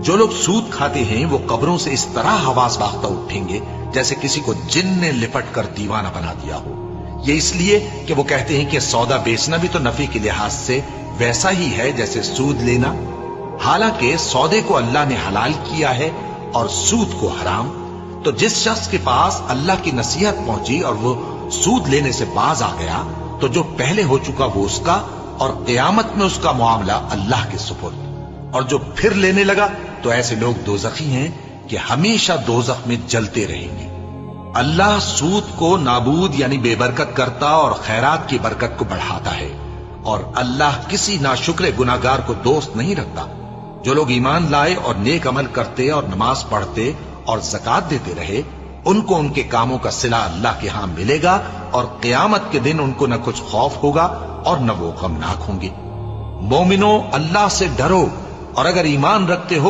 جو لوگ سود کھاتے ہیں وہ قبروں سے اس طرح حواس باختہ اٹھیں گے جیسے کسی کو جن نے لپٹ کر دیوانہ بنا دیا ہو. یہ اس لیے کہ وہ کہتے ہیں کہ سودا بیچنا بھی تو نفع کے لحاظ سے ویسا ہی ہے جیسے سود لینا، حالانکہ سودے کو اللہ نے حلال کیا ہے اور سود کو حرام. تو جس شخص کے پاس اللہ کی نصیحت پہنچی اور وہ سود لینے سے باز آ گیا تو جو پہلے ہو چکا وہ اس کا، اور قیامت میں اس کا معاملہ اللہ کے سپرد. اور جو پھر لینے لگا تو ایسے لوگ دوزخی ہیں کہ ہمیشہ دوزخ میں جلتے رہیں گے. اللہ سود کو نابود یعنی بے برکت کرتا اور خیرات کی برکت کو بڑھاتا ہے، اور اللہ کسی ناشکر گناہگار کو دوست نہیں رکھتا. جو لوگ ایمان لائے اور نیک عمل کرتے اور نماز پڑھتے اور زکات دیتے رہے، ان کو ان کے کاموں کا صلہ اللہ کے ہاں ملے گا، اور قیامت کے دن ان کو نہ کچھ خوف ہوگا اور نہ وہ غمناک ہوں گے. مومنو، اللہ سے ڈرو، اور اگر ایمان رکھتے ہو